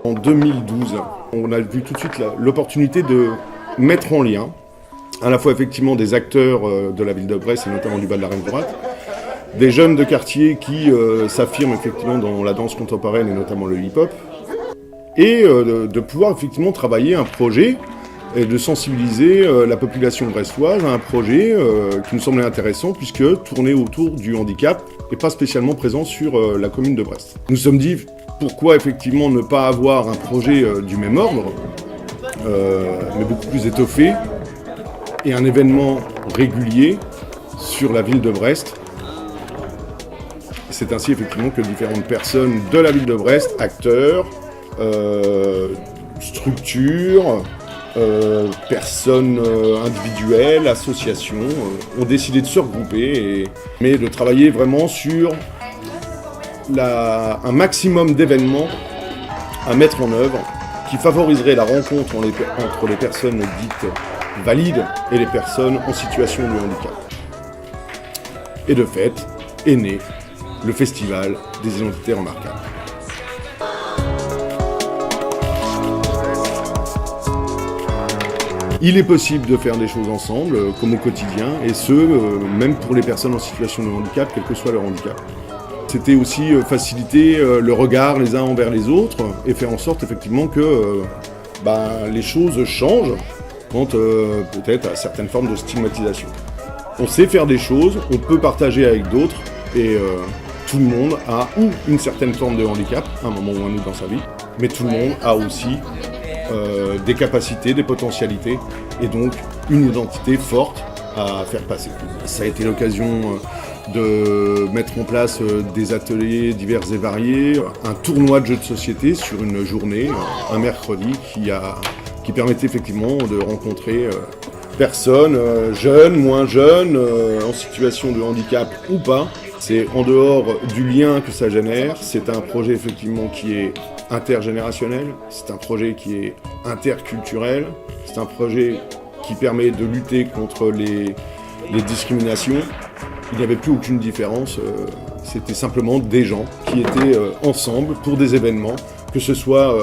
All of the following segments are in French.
En 2012, on a vu tout de suite l'opportunité de mettre en lien à la fois effectivement des acteurs de la ville de Brest et notamment du bas de la Rive Droite, des jeunes de quartier qui s'affirment effectivement dans la danse contemporaine et notamment le hip-hop, et de pouvoir effectivement travailler un projet et de sensibiliser la population brestoise à un projet qui nous semblait intéressant puisque tourné autour du handicap et pas spécialement présent sur la commune de Brest. Nous nous sommes dit pourquoi effectivement ne pas avoir un projet du même ordre, mais beaucoup plus étoffé, et un événement régulier sur la ville de Brest. C'est ainsi effectivement que différentes personnes de la ville de Brest, acteurs, structures, personnes individuelles, associations, ont décidé de se regrouper, mais de travailler vraiment sur un maximum d'événements à mettre en œuvre qui favoriserait la rencontre entre les personnes dites valides et les personnes en situation de handicap. Et de fait, est né le Festival des Identités Remarquables. Il est possible de faire des choses ensemble, comme au quotidien, et ce, même pour les personnes en situation de handicap, quel que soit leur handicap. C'était aussi faciliter le regard les uns envers les autres et faire en sorte effectivement que les choses changent quant peut-être à certaines formes de stigmatisation. On sait faire des choses, on peut partager avec d'autres et tout le monde a ou une certaine forme de handicap, à un moment ou un autre dans sa vie, mais tout le monde a aussi des capacités, des potentialités et donc une identité forte à faire passer. Ça a été l'occasion de mettre en place des ateliers divers et variés, un tournoi de jeux de société sur une journée, un mercredi, qui permettait effectivement de rencontrer personnes, jeunes, moins jeunes, en situation de handicap ou pas. C'est en dehors du lien que ça génère, c'est un projet effectivement qui est intergénérationnel, c'est un projet qui est interculturel, c'est un projet qui permet de lutter contre les discriminations. Il n'y avait plus aucune différence, c'était simplement des gens qui étaient ensemble pour des événements, que ce soit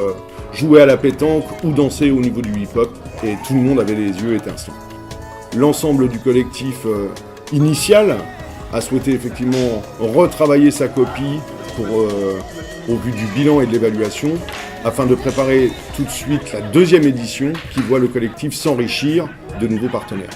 jouer à la pétanque ou danser au niveau du hip-hop, et tout le monde avait les yeux étincelants. L'ensemble du collectif initial a souhaité effectivement retravailler sa copie au vu du bilan et de l'évaluation, afin de préparer tout de suite la deuxième édition qui voit le collectif s'enrichir de nouveaux partenaires.